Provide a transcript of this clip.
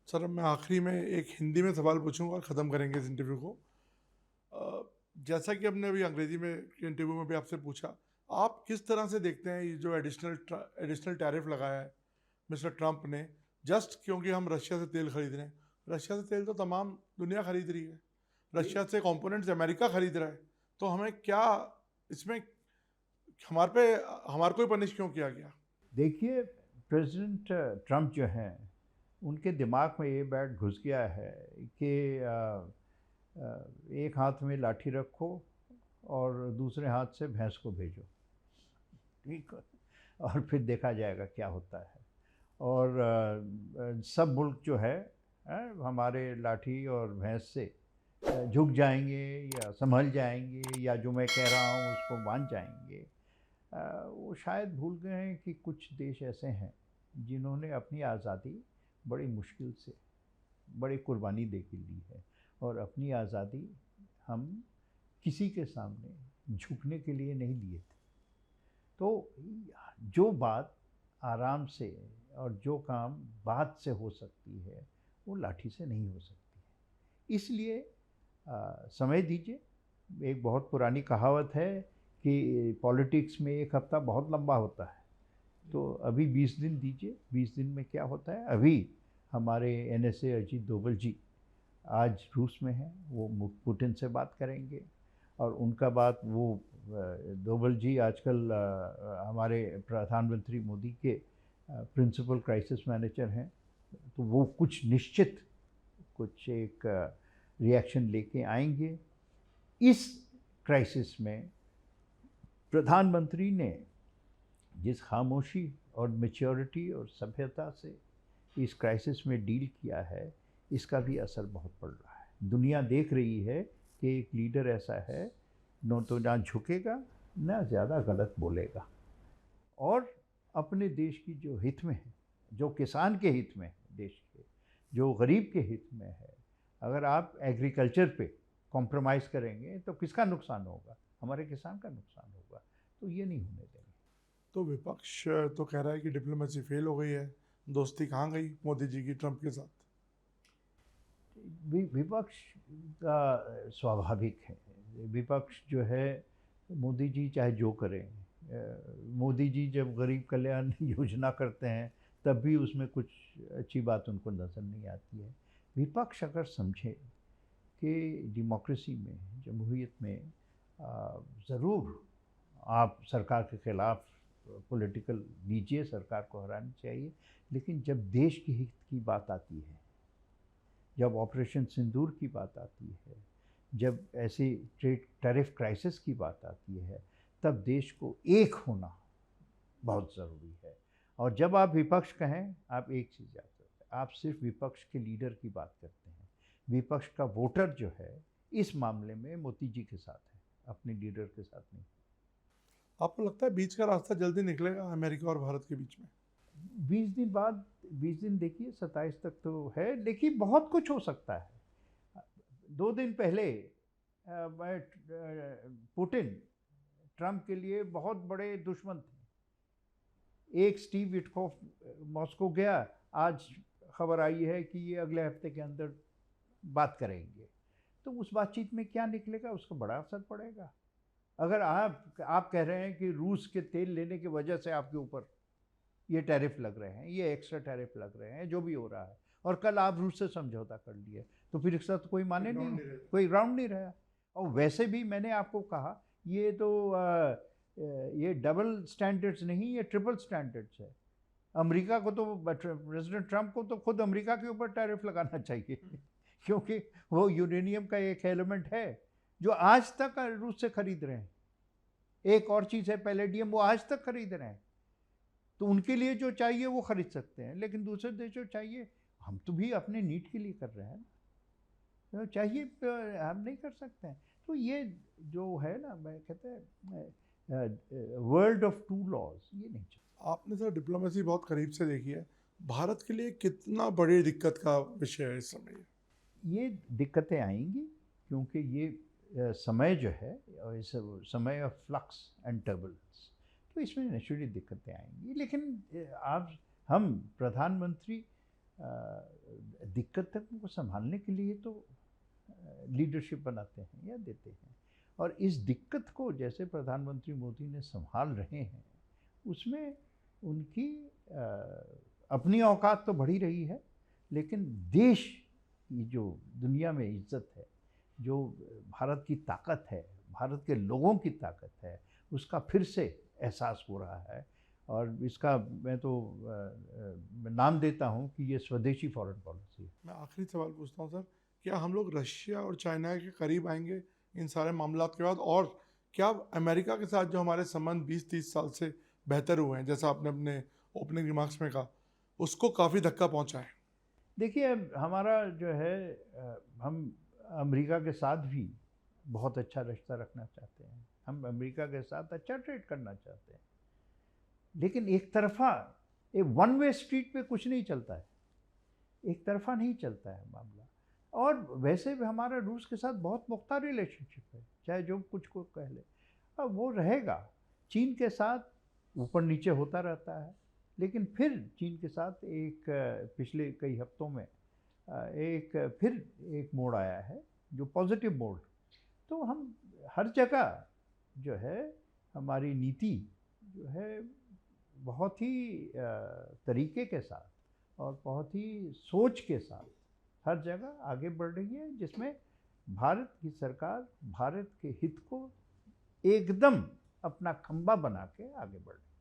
Sir, अब मैं आखिरी में एक हिंदी में सवाल पूछूंगा और ख़त्म करेंगे इस इंटरव्यू को। जैसा कि हमने अभी अंग्रेजी में इंटरव्यू में भी आपसे पूछा, आप किस तरह से देखते हैं ये जो एडिशनल टैरिफ लगाया है मिस्टर ट्रंप ने, जस्ट क्योंकि हम रशिया से तेल खरीद रहे हैं? रशिया से तेल तो तमाम दुनिया खरीद रही है, रशिया से कंपोनेंट्स अमेरिका खरीद रहा है। तो हमें क्या इसमें हमारे पे हमारे को ही पनिश क्यों किया गया? देखिए, प्रेसिडेंट ट्रंप जो हैं, उनके दिमाग में ये बात घुस गया है कि एक हाथ में लाठी रखो और दूसरे हाथ से भैंस को भेजो। ठीक है? और फिर देखा जाएगा क्या होता है। और सब मुल्क जो है हमारे लाठी और भैंस से झुक जाएंगे या संभल जाएंगे, या जो मैं कह रहा हूँ उसको मान जाएंगे। वो शायद भूल गए हैं कि कुछ देश ऐसे हैं जिन्होंने अपनी आज़ादी बड़ी मुश्किल से, बड़ी कुर्बानी दे के ली है, और अपनी आज़ादी हम किसी के सामने झुकने के लिए नहीं लिए थे। तो जो बात आराम से और जो काम बात से हो सकती है, वो लाठी से नहीं हो सकती है। इसलिए समय दीजिए। एक बहुत पुरानी कहावत है कि पॉलिटिक्स में एक हफ्ता बहुत लंबा होता है। तो अभी 20 दिन दीजिए। 20 दिन में क्या होता है? अभी हमारे एनएसए अजीत डोभाल जी आज रूस में हैं, वो पुतिन से बात करेंगे। और उनका बात वो डोभाल जी आजकल हमारे प्रधानमंत्री मोदी के प्रिंसिपल क्राइसिस मैनेजर हैं। तो वो कुछ एक रिएक्शन लेके आएंगे। इस क्राइसिस में प्रधानमंत्री ने जिस खामोशी और मैच्योरिटी और सभ्यता से इस क्राइसिस में डील किया है, इसका भी असर बहुत पड़ रहा है। दुनिया देख रही है कि एक लीडर ऐसा है, न तो ना झुकेगा, ना ज़्यादा गलत बोलेगा, और अपने देश की जो हित में है, जो किसान के हित में है, देश के जो गरीब के हित में है, अगर आप एग्रीकल्चर पे कॉम्प्रोमाइज़ करेंगे तो किसका नुकसान होगा? हमारे किसान का नुकसान होगा। तो ये नहीं होने देंगे। तो विपक्ष तो कह रहा है कि डिप्लोमेसी फेल हो गई है, दोस्ती कहाँ गई मोदी जी की ट्रंप के साथ? विपक्ष का स्वाभाविक है। विपक्ष जो है, मोदी जी चाहे जो करें, मोदी जी जब गरीब कल्याण योजना करते हैं तब भी उसमें कुछ अच्छी बात उनको नज़र नहीं आती है। विपक्ष अगर समझे कि डेमोक्रेसी में, जमहूरियत में ज़रूर आप सरकार के खिलाफ पॉलिटिकल दीजिए, सरकार को हरानी चाहिए, लेकिन जब देश के हित की बात आती है, जब ऑपरेशन सिंदूर की बात आती है, जब ऐसी ट्रेड टैरिफ क्राइसिस की बात आती है, तब देश को एक होना बहुत ज़रूरी है। और जब आप विपक्ष कहें, आप एक चीज़ याद रखें, आप सिर्फ विपक्ष के लीडर की बात करते हैं। विपक्ष का वोटर जो है इस मामले में मोदी जी के साथ है, अपने लीडर के साथ नहीं। आपको लगता है बीच का रास्ता जल्दी निकलेगा अमेरिका और भारत के बीच में? 20 दिन बाद, 20 दिन देखिए, 27 तक तो है, लेकिन बहुत कुछ हो सकता है। 2 दिन पहले पुतिन ट्रंप के लिए बहुत बड़े दुश्मन थे। एक स्टीव विटकॉफ मॉस्को गया, आज खबर आई है कि ये अगले हफ्ते के अंदर बात करेंगे। तो उस बातचीत में क्या निकलेगा, उसका बड़ा असर पड़ेगा। अगर आप कह रहे हैं कि रूस के तेल लेने की वजह से आपके ऊपर ये टैरिफ लग रहे हैं, ये एक्स्ट्रा टैरिफ लग रहे हैं, जो भी हो रहा है, और कल आप रूस से समझौता कर लिए, तो फिर इसका तो कोई माने नहीं, कोई ग्राउंड नहीं रहा। और वैसे भी मैंने आपको कहा, ये तो ये डबल स्टैंडर्ड्स नहीं, ये ट्रिपल स्टैंडर्ड्स है। अमेरिका को तो, प्रेसिडेंट ट्रंप को तो खुद अमेरिका के ऊपर टैरिफ लगाना चाहिए क्योंकि वो यूरेनियम का एक एलिमेंट है जो आज तक रूस से खरीद रहे हैं। एक और चीज़ है पैलेडियम, वो आज तक खरीद रहे हैं। तो उनके लिए जो चाहिए वो खरीद सकते हैं, लेकिन दूसरे देशों चाहिए, हम तो भी अपने नीड के लिए कर रहे हैं ना, तो चाहिए हम नहीं कर सकते हैं। तो ये जो है ना, मैं कहते हैं वर्ल्ड ऑफ टू लॉज, ये नहीं चाहिए। आपने सर डिप्लोमेसी बहुत करीब से देखी है, भारत के लिए कितना बड़ी दिक्कत का विषय है इस समय? ये दिक्कतें आएंगी क्योंकि ये समय जो है, इस समय ऑफ फ्लक्स एंड टर्बुलेंस, तो इसमें नेचुरली दिक्कतें आएंगी। लेकिन आप, हम प्रधानमंत्री दिक्कतों को संभालने के लिए तो लीडरशिप बनाते हैं या देते हैं। और इस दिक्कत को जैसे प्रधानमंत्री मोदी ने संभाल रहे हैं, उसमें उनकी अपनी औकात तो बढ़ी रही है, लेकिन देश की जो दुनिया में इज्जत है, जो भारत की ताकत है, भारत के लोगों की ताकत है, उसका फिर से एहसास हो रहा है। और इसका मैं तो नाम देता हूँ कि ये स्वदेशी फॉरेन पॉलिसी है। मैं आखिरी सवाल पूछता हूँ सर, क्या हम लोग रशिया और चाइना के करीब आएंगे इन सारे मामलों के बाद? और क्या अमेरिका के साथ जो हमारे संबंध 20-30 साल से बेहतर हुए हैं, जैसा आपने अपने ओपनिंग रिमार्क्स में कहा, उसको काफ़ी धक्का पहुंचा है? देखिए, हमारा जो है हम अमेरिका के साथ भी बहुत अच्छा रिश्ता रखना चाहते हैं, हम अमेरिका के साथ अच्छा ट्रेड करना चाहते हैं, लेकिन एक तरफा वन वे स्ट्रीट पे कुछ नहीं चलता है, एक तरफा नहीं चलता है मामला। और वैसे भी हमारा रूस के साथ बहुत पुख्ता रिलेशनशिप है, चाहे जो कुछ को कह ले, अब वो रहेगा। चीन के साथ ऊपर नीचे होता रहता है, लेकिन फिर चीन के साथ एक पिछले कई हफ्तों में फिर एक मोड़ आया है, जो पॉजिटिव मोड़। तो हम हर जगह जो है हमारी नीति जो है बहुत ही तरीके के साथ और बहुत ही सोच के साथ हर जगह आगे बढ़ रही है, जिसमें भारत की सरकार भारत के हित को एकदम अपना खंबा बना के आगे बढ़ रही है।